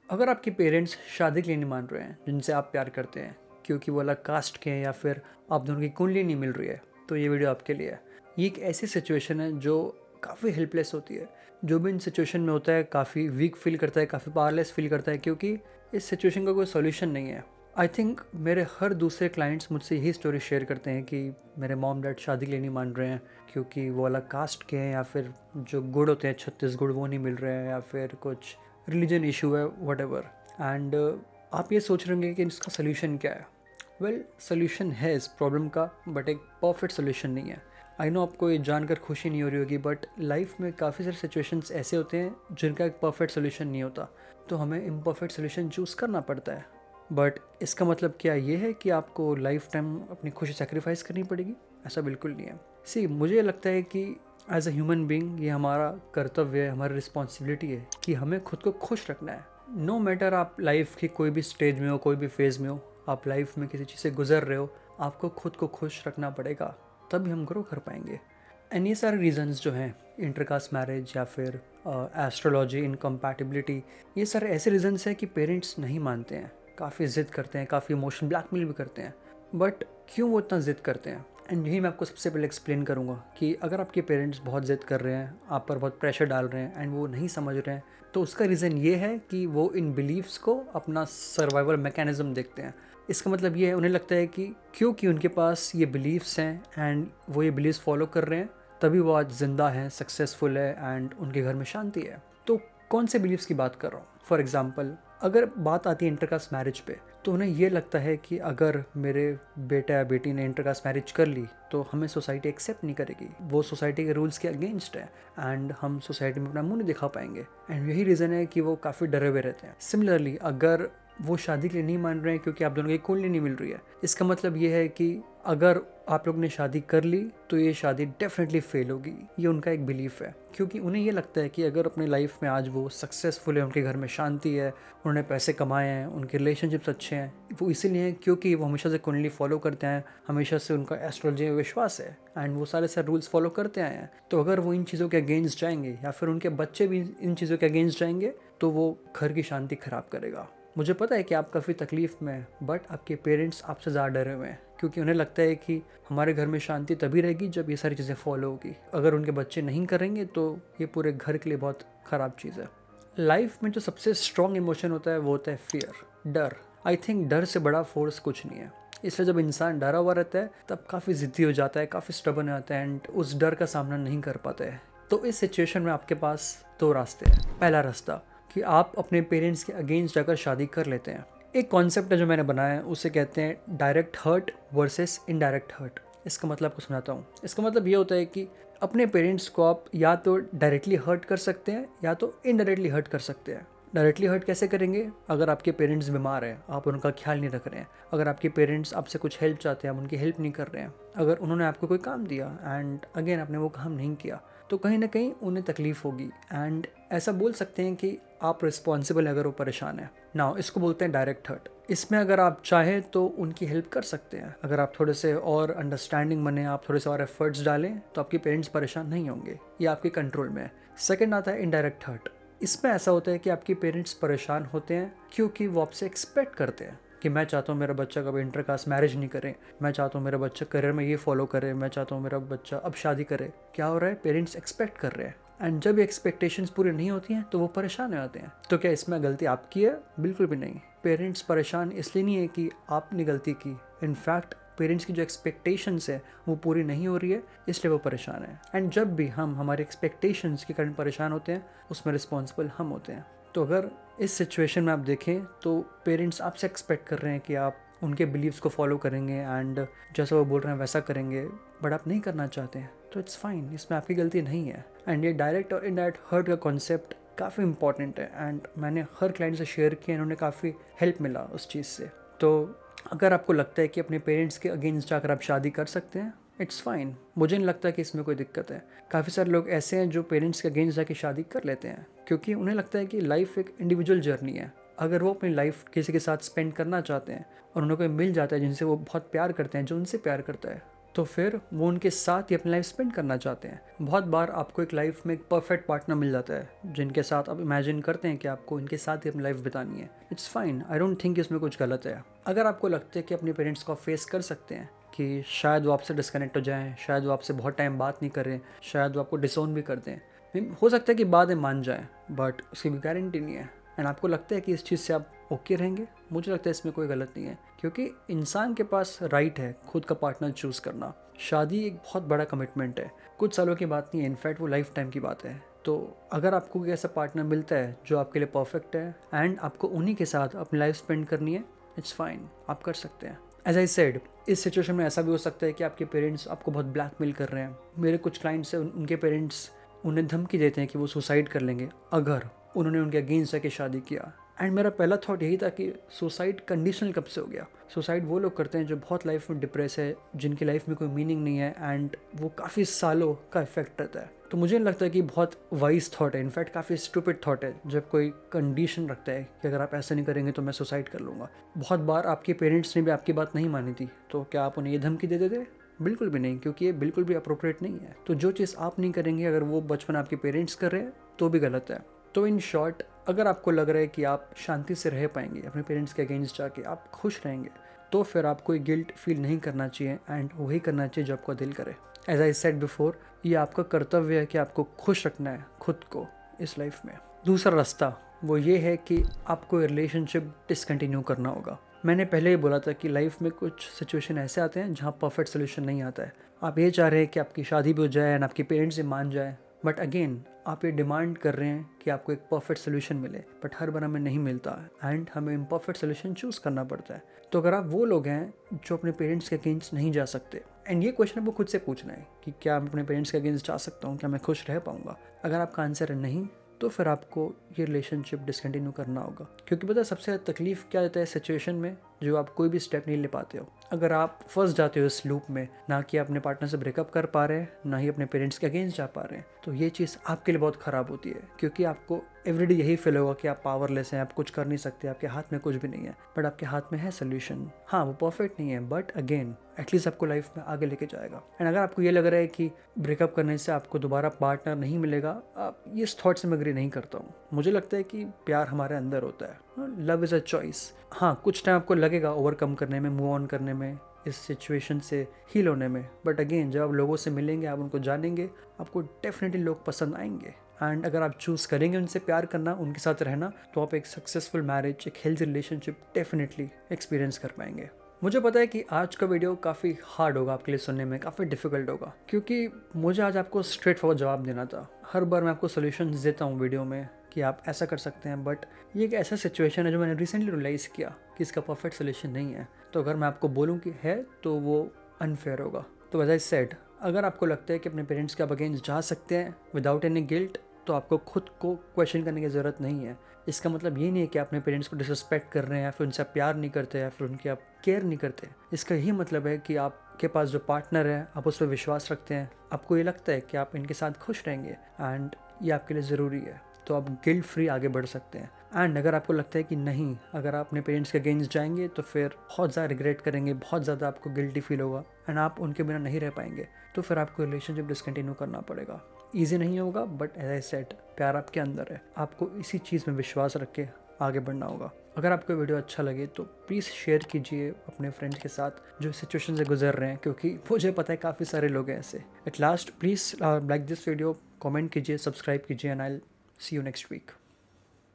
अगर आपके पेरेंट्स शादी के लिए नहीं मान रहे हैं जिनसे आप प्यार करते हैं क्योंकि वो अलग कास्ट के हैं या फिर आप दोनों की कुंडली नहीं मिल रही है, तो ये वीडियो आपके लिए है। ये एक ऐसी सिचुएशन है जो काफ़ी हेल्पलेस होती है। जो भी इन सिचुएशन में होता है काफ़ी वीक फील करता है, काफ़ी पावरलेस फील करता है क्योंकि इस सिचुएशन का कोई सोल्यूशन नहीं है। आई थिंक मेरे हर दूसरे क्लाइंट्स मुझसे यही स्टोरी शेयर करते हैं कि मेरे मॉम डैड शादी के लिए नहीं मान रहे हैं क्योंकि वो अलग कास्ट के हैं या फिर जो गुड़ होते हैं 36 गुड़ वो नहीं मिल रहे हैं या फिर कुछ रिलीजन इशू है वट एवर। एंड आप ये सोच रहे होंगे कि इसका सोल्यूशन क्या है। वेल, सोल्यूशन है इस प्रॉब्लम का, बट एक परफेक्ट सोल्यूशन नहीं है। आई नो आपको ये जानकर खुशी नहीं हो रही होगी, बट लाइफ में काफ़ी सारे सिचुएशंस ऐसे होते हैं जिनका एक परफेक्ट सोल्यूशन नहीं होता, तो हमें इम्परफेक्ट सोल्यूशन चूज़ करना पड़ता है। बट इसका मतलब क्या ये है कि आपको लाइफ टाइम अपनी खुशी सेक्रीफाइस करनी पड़ेगी? ऐसा बिल्कुल नहीं है। सी, मुझे लगता है कि एज अ ह्यूमन बींग ये हमारा कर्तव्य है, हमारी रिस्पॉन्सिबिलिटी है कि हमें खुद को खुश रखना है। नो मैटर आप लाइफ की कोई भी स्टेज में हो, कोई भी फेज़ में हो, आप लाइफ में किसी चीज़ से गुजर रहे हो, आपको खुद को खुश रखना पड़ेगा, तभी हम ग्रो कर पाएंगे। एंड ये सारे रीजंस जो हैं, इंटरकास्ट मैरिज या फिर एस्ट्रोलॉजी इनकम्पैटिबिलिटी, ये सारे ऐसे रीजंस हैं कि पेरेंट्स नहीं मानते हैं, काफ़ी ज़िद करते हैं, काफ़ी इमोशन ब्लैकमेल भी करते हैं। बट क्यों वो इतना ज़िद करते हैं, एंड यही मैं आपको सबसे पहले एक्सप्लेन करूँगा कि अगर आपके पेरेंट्स बहुत ज़िद कर रहे हैं, आप पर बहुत प्रेशर डाल रहे हैं एंड वो नहीं समझ रहे हैं, तो उसका रीज़न ये है कि वो इन बिलीव्स को अपना सर्वाइवल मैकेनिज़्म देखते हैं। इसका मतलब ये है, उन्हें लगता है कि क्योंकि उनके पास ये बिलीव्स हैं एंड वो ये बिलीव्स फॉलो कर रहे हैं, तभी वो आज ज़िंदा हैं, सक्सेसफुल है एंड उनके घर में शांति है। तो कौन से बिलीव्स की बात कर रहा हूँ? फॉर एग्जाम्पल, अगर बात आती है इंटरकास्ट मैरिज पे, तो उन्हें ये लगता है कि अगर मेरे बेटा या बेटी ने इंटरकास्ट मैरिज कर ली तो हमें सोसाइटी एक्सेप्ट नहीं करेगी, वो सोसाइटी के रूल्स के अगेंस्ट है एंड हम सोसाइटी में अपना मुंह नहीं दिखा पाएंगे। एंड यही रीज़न है कि वो काफ़ी डरे हुए रहते हैं। सिमिलरली, अगर वो शादी के लिए नहीं मान रहे हैं क्योंकि आप दोनों की कुंडली नहीं मिल रही है, इसका मतलब ये है कि अगर आप लोग ने शादी कर ली तो ये शादी डेफिनेटली फेल होगी। ये उनका एक बिलीफ है क्योंकि उन्हें ये लगता है कि अगर अपनी लाइफ में आज वो सक्सेसफुल है, उनके घर में शांति है, उन्होंने पैसे कमाए हैं, उनके रिलेशनशिप्स अच्छे हैं, वो इसीलिए हैं क्योंकि वो हमेशा से कुंडली फॉलो करते हैं, हमेशा से उनका एस्ट्रोलॉजी में विश्वास है एंड वो सारे रूल्स फॉलो करते आए हैं। तो अगर वो इन चीज़ों के अगेंस्ट जाएंगे या फिर उनके बच्चे भी इन चीज़ों के अगेंस्ट जाएंगे तो वो घर की शांति खराब करेगा। मुझे पता है कि आप काफ़ी तकलीफ़ में हैं, बट आपके पेरेंट्स आपसे ज़्यादा डरे हुए हैं क्योंकि उन्हें लगता है कि हमारे घर में शांति तभी रहेगी जब ये सारी चीज़ें फॉलो होगी। अगर उनके बच्चे नहीं करेंगे तो ये पूरे घर के लिए बहुत ख़राब चीज़ है। लाइफ में जो सबसे स्ट्रॉन्ग इमोशन होता है वो होता है फियर, डर। आई थिंक डर से बड़ा फोर्स कुछ नहीं है। इसलिए जब इंसान डरा हुआ रहता है तब काफ़ी ज़िद्दी हो जाता है, काफ़ी स्टबर्न हो जाता है एंड उस डर का सामना नहीं कर पाता है। तो इस सिचुएशन में आपके पास दो रास्ते हैं। पहला रास्ता कि आप अपने पेरेंट्स के अगेंस्ट जाकर शादी कर लेते हैं। एक कॉन्सेप्ट है जो मैंने बनाया है, उसे कहते हैं direct hurt versus indirect hurt. इसका मतलब आपको सुनाता हूँ। इसका मतलब ये होता है कि अपने पेरेंट्स को आप या तो डायरेक्टली हर्ट कर सकते हैं या तो इनडायरेक्टली हर्ट कर सकते हैं। डायरेक्टली हर्ट कैसे करेंगे? अगर आपके पेरेंट्स बीमार हैं, आप उनका ख्याल नहीं रख रहे हैं, अगर आपके पेरेंट्स आपसे कुछ हेल्प चाहते हैं, आप उनकी हेल्प नहीं कर रहे हैं, अगर उन्होंने आपको कोई काम दिया एंड अगेन आपने वो काम नहीं किया, तो कहीं ना कहीं उन्हें तकलीफ होगी एंड ऐसा बोल सकते हैं कि आप रिस्पॉन्सिबल है अगर वो परेशान है। नाउ इसको बोलते हैं डायरेक्ट हर्ट। इसमें अगर आप चाहें तो उनकी हेल्प कर सकते हैं। अगर आप थोड़े से और अंडरस्टैंडिंग बने, आप थोड़े से और एफर्ट्स डालें, तो आपके पेरेंट्स परेशान नहीं होंगे, ये आपके कंट्रोल में है। सेकेंड आता है इनडायरेक्ट हर्ट। इसमें ऐसा होता है कि आपके पेरेंट्स परेशान होते हैं क्योंकि वो आपसे एक्सपेक्ट करते हैं कि मैं चाहता हूँ मेरा बच्चा कभी इंटरकास्ट मैरिज नहीं करे, मैं चाहता हूँ मेरा बच्चा करियर में ये फॉलो करे, मैं चाहता हूँ मेरा बच्चा अब शादी करे। क्या हो रहा है? पेरेंट्स एक्सपेक्ट कर रहे हैं एंड जब ये एक्सपेक्टेशंस पूरी नहीं होती हैं तो वो परेशान हो जाते हैं। तो क्या इसमें गलती आपकी है? बिल्कुल भी नहीं। पेरेंट्स परेशान इसलिए नहीं है कि आपने गलती की, इनफैक्ट पेरेंट्स की जो एक्सपेक्टेशंस है वो पूरी नहीं हो रही है, इसलिए वो परेशान है। एंड जब भी हम हमारे एक्सपेक्टेशंस के कारण परेशान होते हैं, उसमें रिस्पॉन्सिबल हम होते हैं। तो अगर इस सिचुएशन में आप देखें तो पेरेंट्स आपसे एक्सपेक्ट कर रहे हैं कि आप उनके बिलीव्स को फॉलो करेंगे एंड जैसा वो बोल रहे हैं वैसा करेंगे, बट आप नहीं करना चाहते हैं, तो इट्स फाइन, इसमें आपकी गलती नहीं है। एंड ये डायरेक्ट और इनडायरेक्ट हर्ट का कॉन्सेप्ट काफ़ी इंपॉर्टेंट है एंड मैंने हर क्लाइंट से शेयर किया, इन्होंने काफ़ी हेल्प मिला उस चीज़ से। तो अगर आपको लगता है कि अपने पेरेंट्स के अगेंस्ट जाकर आप शादी कर सकते हैं, इट्स फाइन। मुझे नहीं लगता कि इसमें कोई दिक्कत है। काफ़ी सारे लोग ऐसे हैं जो पेरेंट्स के अगेंस्ट जाके शादी कर लेते हैं क्योंकि उन्हें लगता है कि लाइफ एक इंडिविजुअल जर्नी है। अगर वो अपनी लाइफ किसी के साथ स्पेंड करना चाहते हैं और उन्हें कोई मिल जाता है जिनसे वो बहुत प्यार करते हैं, जो उनसे प्यार करता है, तो फिर वो उनके साथ ही अपनी लाइफ स्पेंड करना चाहते हैं। बहुत बार आपको एक लाइफ में एक परफेक्ट पार्टनर मिल जाता है जिनके साथ आप इमेजिन करते हैं कि आपको इनके साथ ही अपनी लाइफ बितानी है। It's fine, I don't think इसमें कुछ गलत है। अगर आपको लगता है कि अपने पेरेंट्स को फेस कर सकते हैं कि शायद वो आपसे डिस्कनेक्ट हो जाएं, शायद वो आपसे बहुत टाइम बात नहीं कर रहे, शायद वो आपको डिसोन भी कर दें, हो सकता है कि बाद में मान जाएं, बट उसकी भी गारंटी नहीं है। एंड आपको लगता है कि इस चीज़ से आप ओके रहेंगे, मुझे लगता है इसमें कोई गलत नहीं है, क्योंकि इंसान के पास राइट है खुद का पार्टनर चूज़ करना। शादी एक बहुत बड़ा कमिटमेंट है, कुछ सालों की बात नहीं है, इनफैक्ट वो लाइफ टाइम की बात है। तो अगर आपको कोई ऐसा पार्टनर मिलता है जो आपके लिए परफेक्ट है एंड आपको उन्हीं के साथ अपनी लाइफ स्पेंड करनी है, इट्स फाइन, आप कर सकते हैं। एज आई सेड, इस सिचुएशन में ऐसा भी हो सकता है कि आपके पेरेंट्स आपको बहुत ब्लैकमेल कर रहे हैं। मेरे कुछ क्लाइंट्स हैं, उनके पेरेंट्स उन्हें धमकी देते हैं कि वो सुसाइड कर लेंगे अगर उन्होंने उनके अगेंस्ट जाके शादी किया। एंड मेरा पहला थॉट यही था कि सुसाइड कंडीशनल कब से हो गया। सुसाइड वो लोग करते हैं जो बहुत लाइफ में डिप्रेस है, जिनकी लाइफ में कोई मीनिंग नहीं है एंड वो काफ़ी सालों का इफेक्ट रहता है। तो मुझे लगता है कि बहुत वाइज थॉट है, इनफैक्ट काफ़ी स्टूपिड थॉट है जब कोई कंडीशन रखता है कि अगर आप ऐसा नहीं करेंगे तो मैं सुसाइड कर लूँगा। बहुत बार आपके पेरेंट्स ने भी आपकी बात नहीं मानी थी, तो क्या आप उन्हें ये धमकी दे देते? बिल्कुल भी नहीं, क्योंकि ये बिल्कुल भी अप्रोप्रिएट नहीं है। तो जो चीज़ आप नहीं करेंगे अगर वो बचपन आपके पेरेंट्स कर रहे हैं तो भी गलत है। तो इन शॉर्ट, अगर आपको लग रहा है कि आप शांति से रह पाएंगे अपने पेरेंट्स के अगेंस्ट जाके, आप खुश रहेंगे, तो फिर आपको कोई गिल्ट फील नहीं करना चाहिए एंड वही करना चाहिए जो आपका दिल करे। एज आई सेड बिफोर, ये आपका कर्तव्य है कि आपको खुश रखना है खुद को इस लाइफ में। दूसरा रास्ता वो ये है कि आपको रिलेशनशिप डिसकंटिन्यू करना होगा। मैंने पहले ही बोला था कि लाइफ में कुछ सिचुएशन ऐसे आते हैं जहाँ परफेक्ट सोल्यूशन नहीं आता है। आप ये चाह रहे हैं कि आपकी शादी भी हो जाए एंड आपके पेरेंट्स से मान जाए, बट अगेन आप ये डिमांड कर रहे हैं कि आपको एक परफेक्ट सोल्यूशन मिले, बट हर बार हमें नहीं मिलता एंड हमें इम्परफेक्ट सोल्यूशन चूज़ करना पड़ता है। तो अगर आप वो लोग हैं जो अपने पेरेंट्स के अगेंस्ट नहीं जा सकते, एंड ये क्वेश्चन आपको खुद से पूछना है कि क्या मैं अपने पेरेंट्स के अगेंस्ट जा सकता हूँ, क्या मैं खुश रह पाऊँगा? अगर आपका आंसर है नहीं, तो फिर आपको ये रिलेशनशिप डिसकंटिन्यू करना होगा। क्योंकि पता है सबसे ज़्यादा तकलीफ क्या देता है सिचुएशन में, जो आप कोई भी स्टेप नहीं ले पाते हो। अगर आप फंस जाते हो इस लूप में, ना कि अपने पार्टनर से ब्रेकअप कर पा रहे हैं, ना ही अपने पेरेंट्स के अगेंस्ट जा पा रहे हैं, तो ये चीज़ आपके लिए बहुत ख़राब होती है। क्योंकि आपको एवरीडे यही फील होगा कि आप पावरलेस हैं, आप कुछ कर नहीं सकते, आपके हाथ में कुछ भी नहीं है। बट आपके हाथ में है सोल्यूशन। हाँ, वो परफेक्ट नहीं है, बट अगेन एटलीस्ट आपको लाइफ में आगे लेके जाएगा। एंड अगर आपको ये लग रहा है कि ब्रेकअप करने से आपको दोबारा पार्टनर नहीं मिलेगा, आप इस थॉट से मैं एग्री नहीं करता हूँ। मुझे लगता है कि प्यार हमारे अंदर होता है, लव इज़ अ चॉइस। हाँ, कुछ टाइम आपको लगेगा ओवरकम करने में, मूव ऑन करने में, इस सिचुएशन से हील होने में, बट अगेन जब आप लोगों से मिलेंगे, आप उनको जानेंगे, आपको डेफिनेटली लोग पसंद आएंगे। एंड अगर आप चूज़ करेंगे उनसे प्यार करना, उनके साथ रहना, तो आप एक सक्सेसफुल मैरिज, एक हेल्थी रिलेशनशिप डेफिनेटली एक्सपीरियंस कर पाएंगे। मुझे पता है कि आज का वीडियो काफ़ी हार्ड होगा आपके लिए सुनने में, काफ़ी डिफिकल्ट होगा, क्योंकि मुझे आज आपको स्ट्रेट फॉरवर्ड जवाब देना था। हर बार मैं आपको सोल्यूशंस देता हूँ वीडियो में कि आप ऐसा कर सकते हैं, बट ये एक ऐसा सिचुएशन है जो मैंने रिसेंटली रियलाइज़ किया कि इसका परफेक्ट सोल्यूशन नहीं है। तो अगर मैं आपको बोलूँ कि है, तो वो अनफेयर होगा। तो एज आई सेड, अगर आपको लगता है कि अपने पेरेंट्स के आप अगेंस्ट जा सकते हैं विदाउट एनी गिल्ट, तो आपको खुद को क्वेश्चन करने की ज़रूरत नहीं है। इसका मतलब ये नहीं है कि आप अपने पेरेंट्स को डिसरिस्पेक्ट कर रहे हैं या फिर उनसे प्यार नहीं करते या फिर उनकी आप केयर नहीं करते। इसका यही मतलब है कि आपके पास जो पार्टनर है, आप उस पर विश्वास रखते हैं, आपको ये लगता है कि आप इनके साथ खुश रहेंगे एंड ये आपके लिए ज़रूरी है, तो आप गिल्ट फ्री आगे बढ़ सकते हैं। एंड अगर आपको लगता है कि नहीं, अगर आप अपने पेरेंट्स के अगेंस्ट जाएंगे तो फिर बहुत ज़्यादा रिग्रेट करेंगे, बहुत ज़्यादा आपको गिल्टी फील होगा एंड आप उनके बिना नहीं रह पाएंगे, तो फिर आपको रिलेशनशिप डिसकंटिन्यू करना पड़ेगा। ईजी नहीं होगा, बट एज आई सेड, प्यार आपके अंदर है, आपको इसी चीज़ में विश्वास रख के आगे बढ़ना होगा। अगर आपको वीडियो अच्छा लगे तो प्लीज़ शेयर कीजिए अपने फ्रेंड्स के साथ जो सिचुएशन से गुजर रहे हैं, क्योंकि मुझे पता है काफ़ी सारे लोग हैं ऐसे। At last, please like this video, comment कीजिए, सब्सक्राइब कीजिए, and I will see you next week.